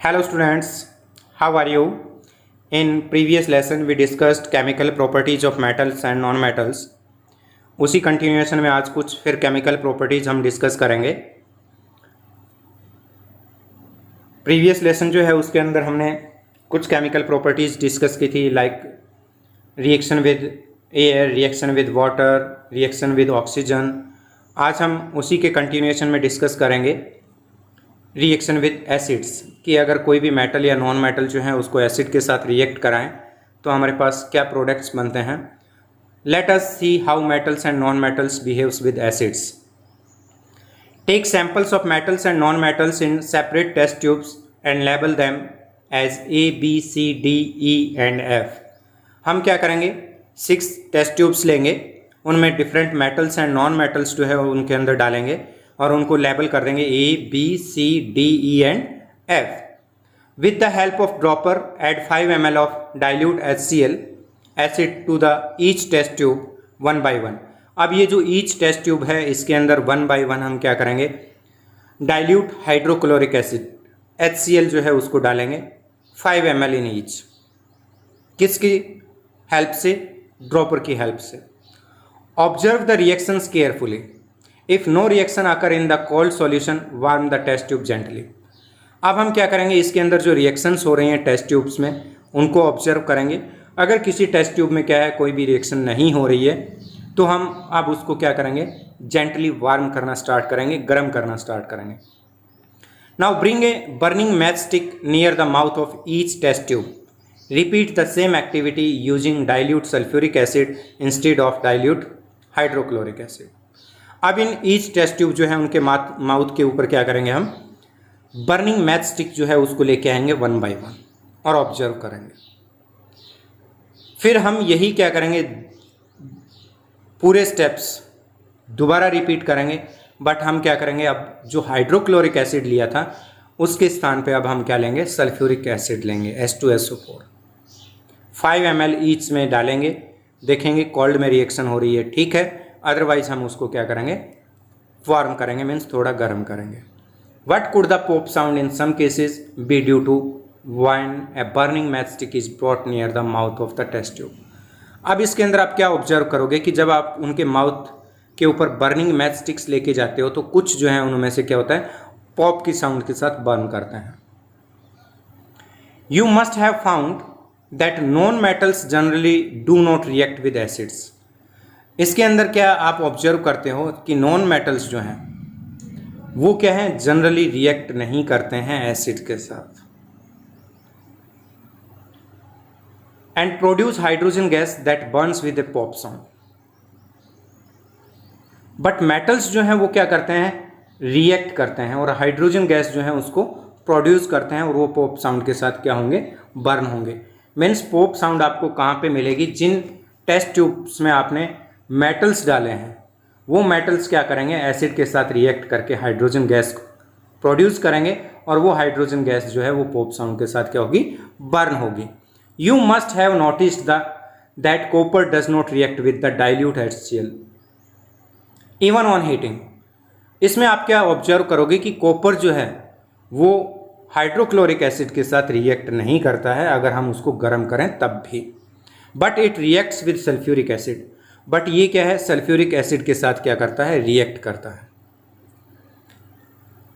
Hello students, how are you? In previous lesson we discussed chemical properties of metals and non-metals. उसी continuation में आज कुछ फिर chemical properties हम discuss करेंगे। प्रीवियस लेसन जो है उसके अंदर हमने कुछ केमिकल प्रॉपर्टीज डिस्कस की थी, like reaction with air, reaction with water, reaction with oxygen. आज हम उसी के कंटिन्यूएशन में डिस्कस करेंगे रिएक्शन विद एसिड्स, कि अगर कोई भी मेटल या नॉन मेटल जो है उसको एसिड के साथ रिएक्ट कराएं तो हमारे पास क्या प्रोडक्ट्स बनते हैं। Let us see how metals and non metals behaves with acids. Take samples of metals and non metals in separate test tubes and label them as A, B, C, D, E and F. हम क्या करेंगे, 6 test tubes लेंगे, उनमें different metals and non metals जो है उनके अंदर डालेंगे और उनको लेबल कर देंगे A, B, C, D, E and F. With the help of dropper add 5 ml of dilute HCl acid to the each test tube 1 by 1। अब ये जो ईच टेस्ट ट्यूब है इसके अंदर 1 by 1 हम क्या करेंगे, डाइल्यूट हाइड्रोक्लोरिक एसिड HCl जो है उसको डालेंगे 5 ml इन ईच। किसकी हेल्प से? ड्रॉपर की हेल्प से। Observe the reactions carefully. If no reaction आकर in the cold solution warm the test tube gently. अब हम क्या करेंगे, इसके अंदर जो रिएक्शंस हो रही हैं टेस्ट ट्यूब्स में उनको ऑब्जर्व करेंगे। अगर किसी टेस्ट ट्यूब में क्या है, कोई भी रिएक्शन नहीं हो रही है तो हम अब उसको क्या करेंगे, जेंटली वार्म करना स्टार्ट करेंगे, गर्म करना स्टार्ट करेंगे। Now bring a burning match stick near the mouth of each test tube. Repeat the same activity using dilute sulphuric acid instead of dilute hydrochloric acid. अब इन ईच टेस्ट ट्यूब जो है उनके mouth के ऊपर क्या करेंगे, हम burning match stick जो है उसको लेके आएंगे 1 by 1 और ऑब्जर्व करेंगे। फिर हम यही क्या करेंगे, पूरे स्टेप्स दोबारा रिपीट करेंगे, बट हम क्या करेंगे, अब जो हाइड्रोक्लोरिक एसिड लिया था उसके स्थान पे अब हम क्या लेंगे, सल्फ्यूरिक एसिड लेंगे H2SO4। 5 ml ईच में डालेंगे, देखेंगे कोल्ड में रिएक्शन हो रही है, ठीक है, अदरवाइज हम उसको क्या करेंगे, वार्म करेंगे, मीन्स थोड़ा गर्म करेंगे। What could the pop sound in some cases be due to when a burning match stick is brought near the mouth of the test tube. अब इसके अंदर आप क्या ऑब्जर्व करोगे कि जब आप उनके माउथ के ऊपर बर्निंग मैच स्टिक्स लेके जाते हो तो कुछ जो है उनमें से क्या होता है, पॉप की साउंड के साथ बर्न करते हैं। You must have found that non metals generally do not react with acids. इसके अंदर क्या आप ऑब्जर्व करते हो कि नॉन मेटल्स जो हैं वो क्या है, जनरली रिएक्ट नहीं करते हैं एसिड के साथ, and produce hydrogen gas that Burns with A pop sound. But metals जो हैं वो क्या करते हैं, रिएक्ट करते हैं और हाइड्रोजन गैस जो है उसको प्रोड्यूस करते हैं और वो पॉप साउंड के साथ क्या होंगे, बर्न होंगे। मीन्स पॉप साउंड आपको कहाँ पे मिलेगी, जिन टेस्ट ट्यूब्स में आपने मेटल्स डाले हैं वो मेटल्स क्या करेंगे, एसिड के साथ रिएक्ट करके हाइड्रोजन गैस को प्रोड्यूस करेंगे और वो हाइड्रोजन गैस जो है वो पॉप साउंड के साथ क्या होगी, बर्न होगी। You must have noticed that copper does not react with the dilute HCl even on heating. इसमें आप क्या ऑब्जर्व करोगे कि कॉपर जो है वो हाइड्रोक्लोरिक एसिड के साथ रिएक्ट नहीं करता है अगर हम उसको गर्म करें तब भी, but it reacts with sulphuric acid. But ये क्या है, सल्फ्यूरिक एसिड के साथ क्या करता है, रिएक्ट करता है।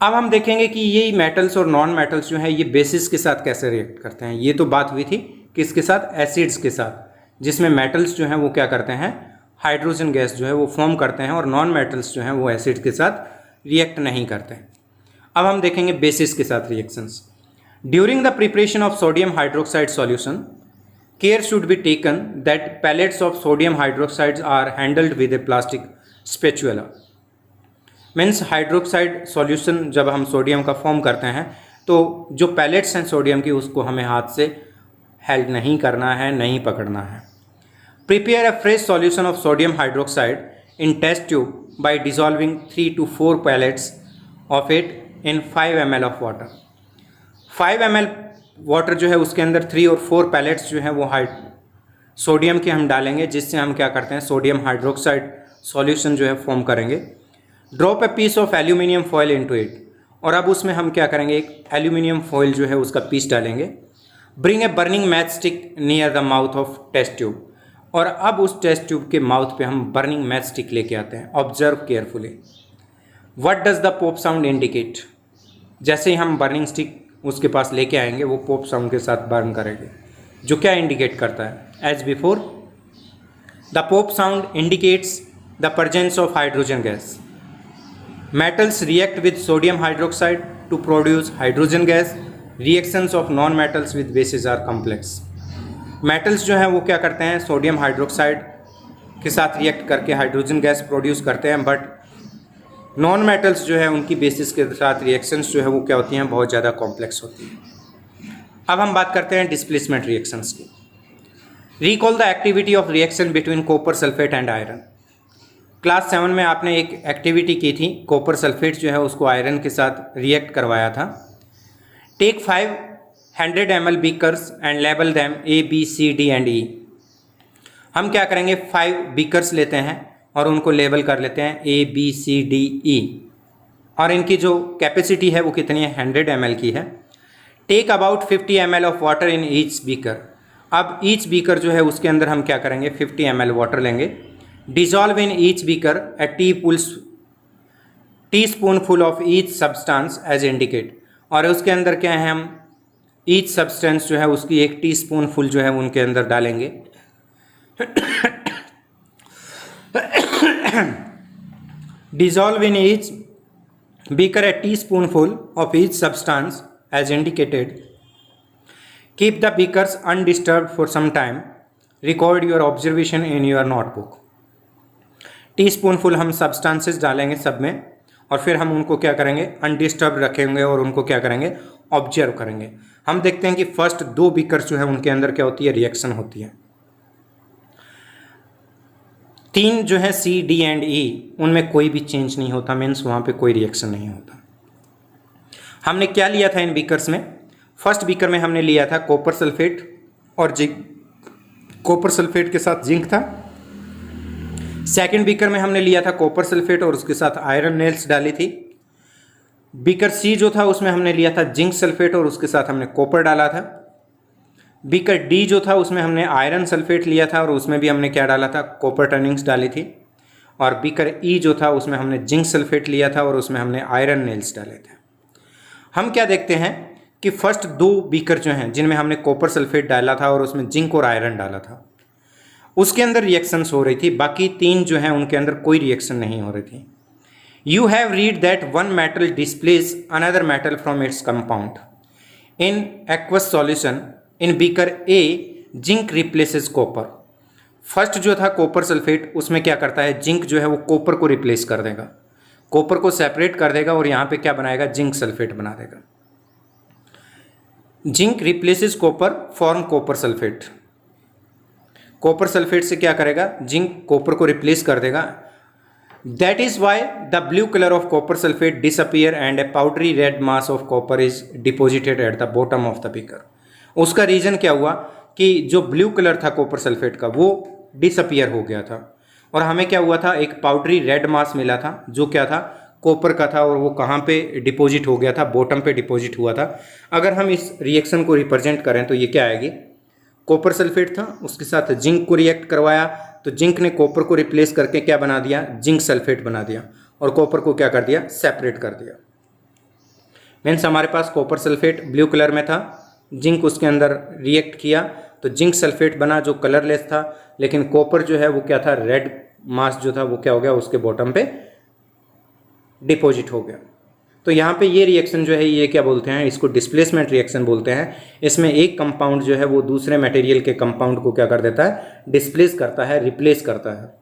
अब हम देखेंगे कि ये मेटल्स और नॉन मेटल्स जो है ये बेसिस के साथ कैसे रिएक्ट करते हैं। ये तो बात हुई थी किसके साथ, एसिड्स के साथ, जिसमें मेटल्स जो हैं वो क्या करते हैं, हाइड्रोजन गैस जो है वो फॉर्म करते हैं और नॉन मेटल्स जो हैं वो एसिड के साथ रिएक्ट नहीं करते हैं। अब हम देखेंगे बेसिस के साथ reactions. During the preparation of sodium hydroxide solution, care should be taken that pellets of sodium hydroxides are handled with a plastic spatula। Means hydroxide solution जब हम सोडियम का फॉर्म करते हैं तो जो पैलेट्स हैं सोडियम की उसको हमें हाथ से हेल्ड नहीं करना है, नहीं पकड़ना है। Prepare a fresh solution of sodium hydroxide in test tube by dissolving 3 to 4 pellets of it in 5 ml of water. 5 ml water जो है उसके अंदर 3 और 4 पैलेट्स जो है वो सोडियम के हम डालेंगे, जिससे हम क्या करते हैं, सोडियम हाइड्रोक्साइड सॉल्यूशन जो है फॉर्म करेंगे। Drop a piece of aluminium foil into it और अब उसमें हम क्या करेंगे, एक एल्यूमिनियम फॉइल जो है उसका पीस डालेंगे। Bring a burning match stick near the mouth of test tube, और अब उस टेस्ट ट्यूब के माउथ पे हम बर्निंग मैच स्टिक लेके आते हैं। Observe carefully. What does the pop sound indicate? जैसे ही हम बर्निंग स्टिक उसके पास लेके आएंगे वो पॉप साउंड के साथ बर्न करेंगे, जो क्या इंडिकेट करता है? As before, the pop sound indicates the presence of hydrogen gas. Metals react with sodium hydroxide to produce hydrogen gas. Reactions of non metals with bases are complex. Metals जो हैं वो क्या करते हैं, सोडियम हाइड्रोक्साइड के साथ react करके hydrogen gas produce करते हैं, बट नॉन मेटल्स जो है उनकी बेसिस के साथ रिएक्शंस जो है वो क्या होती हैं, बहुत ज़्यादा कॉम्प्लेक्स होती हैं। अब हम बात करते हैं डिस्प्लेसमेंट रिएक्शंस की। Recall the activity of reaction between copper sulphate and iron. Class 7 में आपने एक एक्टिविटी की थी, कॉपर सल्फेट जो है उसको आयरन के साथ रिएक्ट करवाया था। Take 500 ml beakers and label them A, B, C, D and E। हम क्या करेंगे, 5 बीकर्स लेते हैं और उनको लेबल कर लेते हैं A, B, C, D, E, और इनकी जो कैपेसिटी है वो कितनी है, 100 ml की है। Take about 50 ml of water in each beaker. अब ईच बीकर जो है उसके अंदर हम क्या करेंगे, 50 ml वाटर लेंगे। Dissolve in each beaker a teaspoonful of each substance as indicate, और उसके अंदर क्या है, हम ईच सब्सटेंस जो है उसकी 1 टीस्पूनफुल जो है उनके अंदर डालेंगे। Dissolve in each beaker a teaspoonful of each substance as indicated. Keep the beakers undisturbed for some time. Record your observation in your notebook. Teaspoonful हम सब्सटेंसेस डालेंगे सब में, और फिर हम उनको क्या करेंगे, अनडिस्टर्ब रखेंगे और उनको क्या करेंगे, ऑब्जर्व करेंगे। हम देखते हैं कि फर्स्ट 2 बीकर्स जो है उनके अंदर क्या होती है, रिएक्शन होती है। 3 जो है C, D एंड E, उनमें कोई भी चेंज नहीं होता, मीन्स वहाँ पे कोई रिएक्शन नहीं होता। हमने क्या लिया था इन बीकर्स में? फर्स्ट बीकर में हमने लिया था कॉपर सल्फेट और जिंक, कॉपर सल्फेट के साथ जिंक था। सेकेंड बीकर में हमने लिया था कॉपर सल्फेट और उसके साथ आयरन नेल्स डाली थी। बीकर C जो था उसमें हमने लिया था जिंक सल्फेट और उसके साथ हमने कॉपर डाला था। बीकर D जो था उसमें हमने आयरन सल्फेट लिया था और उसमें भी हमने क्या डाला था, कॉपर टर्निंग्स डाली थी। और बीकर E जो था उसमें हमने जिंक सल्फेट लिया था और उसमें हमने आयरन नेल्स डाले थे। हम क्या देखते हैं कि फर्स्ट 2 बीकर जो हैं जिनमें हमने कॉपर सल्फेट डाला था और उसमें जिंक और आयरन डाला था, उसके अंदर रिएक्शंस हो रही थी। बाकी 3 जो हैं उनके अंदर कोई रिएक्शन नहीं हो रही थी। You have read that one metal displace another metal from its compound in aqueous solution. In beaker A zinc replaces copper. First जो था कॉपर सल्फेट, उसमें क्या करता है, जिंक जो है वो कॉपर को रिप्लेस कर देगा, कॉपर को सेपरेट कर देगा और यहाँ पे क्या बनाएगा, जिंक सल्फेट बना देगा। Zinc replaces copper form copper sulphate. Copper sulphate से क्या करेगा, जिंक कॉपर को रिप्लेस कर देगा। That is why the blue colour of copper sulphate disappear and A powdery red mass of copper is deposited at the bottom of the beaker. उसका reason क्या हुआ कि जो ब्लू कलर था copper sulphate का वो डिसअपियर हो गया था और हमें क्या हुआ था, एक पाउडरी रेड मास मिला था जो क्या था, कॉपर का था, और वो कहाँ पे डिपॉजिट हो गया था, बॉटम पे डिपॉजिट हुआ था। अगर हम इस रिएक्शन को रिप्रेजेंट करें तो ये क्या आएगी, कॉपर सल्फेट था, उसके साथ जिंक को रिएक्ट करवाया तो जिंक ने कॉपर को रिप्लेस करके क्या बना दिया, जिंक सल्फेट बना दिया, और कॉपर को क्या कर दिया, सेपरेट कर दिया। मीन्स हमारे पास कॉपर सल्फेट ब्लू कलर में था, जिंक उसके अंदर रिएक्ट किया तो जिंक सल्फेट बना जो कलरलेस था, लेकिन कॉपर जो है वो क्या था, रेड मास जो था वो क्या हो गया, उसके बॉटम पे डिपॉजिट हो गया। तो यहाँ पे ये रिएक्शन जो है ये क्या बोलते हैं, इसको डिस्प्लेसमेंट रिएक्शन बोलते हैं। इसमें एक कंपाउंड जो है वो दूसरे मटेरियल के कंपाउंड को क्या कर देता है, डिस्प्लेस करता है, रिप्लेस करता है।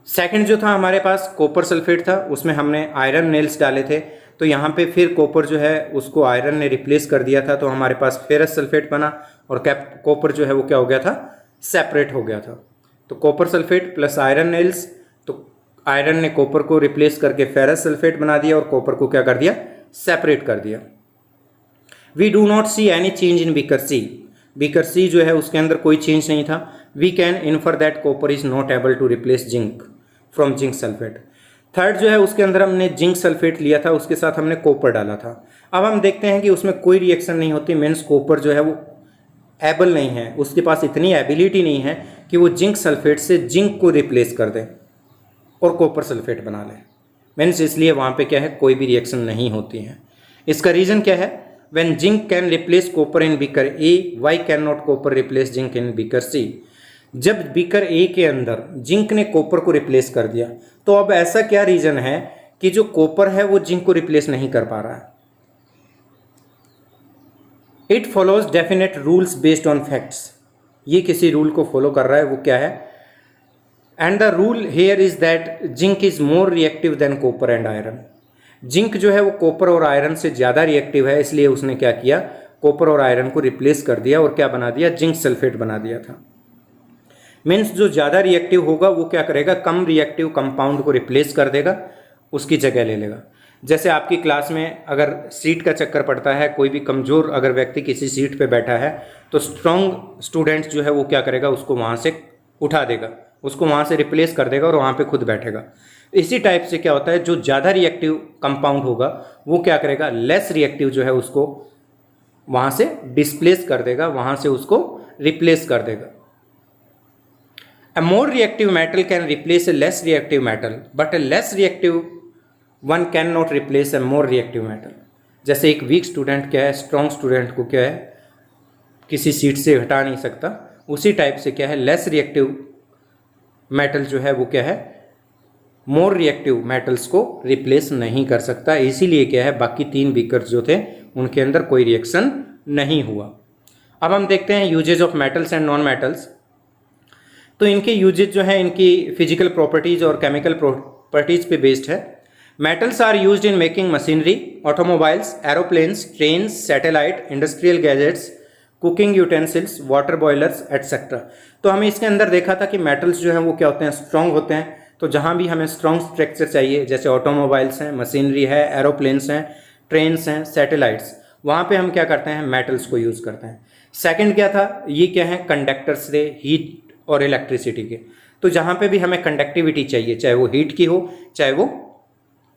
सेकंड जो था हमारे पास कॉपर सल्फेट था, उसमें हमने आयरन नेल्स डाले थे, तो यहाँ पे फिर कॉपर जो है उसको आयरन ने रिप्लेस कर दिया था, तो हमारे पास फेरस सल्फेट बना और कॉपर जो है वो क्या हो गया था, सेपरेट हो गया था। तो copper sulphate plus iron nails, तो आयरन ने कॉपर को रिप्लेस करके फेरस सल्फेट बना दिया और कॉपर को क्या कर दिया, सेपरेट कर दिया। We do not see any change in beaker C. Beaker C जो है उसके अंदर कोई चेंज नहीं था। We can infer that copper is not able to replace zinc from zinc sulphate. Third जो है उसके अंदर हमने जिंक सल्फेट लिया था, उसके साथ हमने कॉपर डाला था। अब हम देखते हैं कि उसमें कोई रिएक्शन नहीं होती, मीन्स कॉपर जो है वो एबल नहीं है, उसके पास इतनी एबिलिटी नहीं है कि वो जिंक सल्फेट से जिंक को रिप्लेस कर दे और कॉपर सल्फेट बना ले। मीन्स इसलिए वहाँ पे क्या है, कोई भी रिएक्शन नहीं होती है। इसका रीज़न क्या है, when zinc can replace copper in beaker A, why can not copper replace zinc in beaker C. जब बीकर ए के अंदर जिंक ने कॉपर को रिप्लेस कर दिया, तो अब ऐसा क्या रीज़न है कि जो कॉपर है वो जिंक को रिप्लेस नहीं कर पा रहा है। It follows definite rules based on facts. ये किसी रूल को फॉलो कर रहा है, वो क्या है, and the rule here is that zinc is more reactive than copper and iron. Zinc जो है वो कॉपर और आयरन से ज़्यादा रिएक्टिव है, इसलिए उसने क्या किया, कॉपर और आयरन को रिप्लेस कर दिया और क्या बना दिया, जिंक सल्फेट बना दिया था। मीन्स जो ज़्यादा रिएक्टिव होगा वो क्या करेगा, कम रिएक्टिव कंपाउंड को रिप्लेस कर देगा, उसकी जगह ले लेगा। जैसे आपकी क्लास में अगर सीट का चक्कर पड़ता है, कोई भी कमज़ोर अगर व्यक्ति किसी सीट पे बैठा है, तो स्ट्रॉन्ग स्टूडेंट जो है वो क्या करेगा, उसको वहाँ से उठा देगा, उसको वहाँ से रिप्लेस कर देगा और वहाँ पे खुद बैठेगा। इसी टाइप से क्या होता है, जो ज़्यादा रिएक्टिव कंपाउंड होगा वो क्या करेगा, लेस रिएक्टिव जो है उसको वहाँ से डिस्प्लेस कर देगा, वहाँ से उसको रिप्लेस कर देगा। A more reactive metal can replace a less reactive metal, but a less reactive one cannot replace a more reactive metal. जैसे एक वीक स्टूडेंट क्या है, स्ट्रॉन्ग स्टूडेंट को क्या है, किसी सीट से हटा नहीं सकता, उसी टाइप से क्या है, लेस रिएक्टिव मेटल जो है वो क्या है, मोर रिएक्टिव मेटल्स को रिप्लेस नहीं कर सकता। इसीलिए क्या है, बाकी तीन बीकर्स जो थे उनके अंदर कोई रिएक्शन नहीं हुआ। अब हम देखते हैं uses of metals and non metals. तो इनके यूजेज जो है, इनकी फिजिकल प्रॉपर्टीज़ और केमिकल प्रॉपर्टीज़ पे बेस्ड है। Metals are used in making machinery, automobiles, aeroplanes, trains, satellite, industrial gadgets, cooking utensils, water boilers etcetera. तो हमें इसके अंदर देखा था कि मेटल्स जो हैं वो क्या होते हैं, स्ट्रॉन्ग होते हैं। तो जहाँ भी हमें स्ट्रॉन्ग स्ट्रक्चर चाहिए, जैसे ऑटोमोबाइल्स हैं, मशीनरी है, एरोप्लेन्स हैं, ट्रेन्स हैं, सैटेलाइट्स, वहाँ पे हम क्या करते हैं, मेटल्स को यूज़ करते हैं। सेकंड क्या था, ये क्या है, कंडक्टर्स थे हीट और इलेक्ट्रिसिटी के। तो जहाँ पे भी हमें कंडक्टिविटी चाहिए, चाहे वो हीट की हो चाहे वो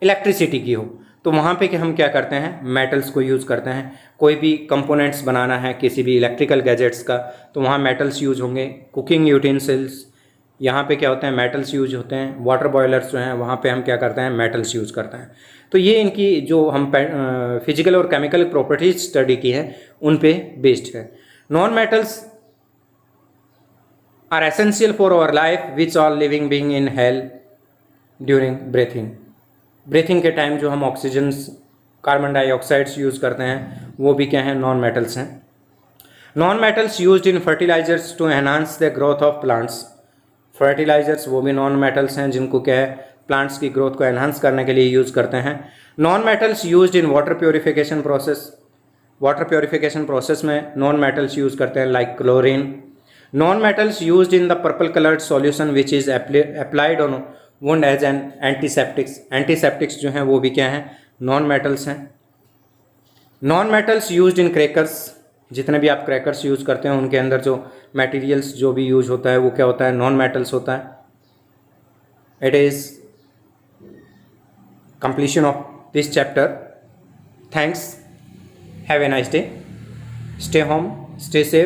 इलेक्ट्रिसिटी की हो, तो वहाँ पे हम क्या करते हैं, मेटल्स को यूज़ करते हैं। कोई भी कंपोनेंट्स बनाना है किसी भी इलेक्ट्रिकल गैजेट्स का, तो वहाँ मेटल्स यूज होंगे। कुकिंग यूटेंसिल्स, यहाँ पे क्या होते हैं, मेटल्स यूज होते हैं। वाटर बॉयलर्स जो हैं वहाँ पे हम क्या करते हैं, मेटल्स यूज़ करते हैं। तो ये इनकी जो हम फिजिकल और केमिकल प्रॉपर्टीज स्टडी की हैं उन पे बेस्ड है। Non metals are essential for our life which all living being inhale during breathing. Breathing के टाइम जो हम ऑक्सीजन, कार्बन डाइऑक्साइड्स यूज़ करते हैं वो भी क्या हैं, नॉन मेटल्स हैं। Non metals used in fertilizers to enhance the growth of plants. Fertilizers वो भी नॉन मेटल्स हैं जिनको क्या है, प्लांट्स की ग्रोथ को एनहांस करने के लिए यूज़ करते हैं। Non metals used in water purification process. Water purification process में नॉन मेटल्स यूज़ करते हैं, like chlorine. Non-metals used in the purple colored solution which is applied on wound as an antiseptics. Antiseptics जो हैं वो भी क्या हैं, non metals हैं। नॉन मेटल्स यूज्ड इन क्रैकर्स। जितने भी आप क्रैकर्स यूज़ करते हैं उनके अंदर जो मटेरियल्स जो भी यूज होता है वो क्या होता है, नॉन मेटल्स होता है। It is completion of this chapter. Thanks. Have a nice day. Stay home, stay safe.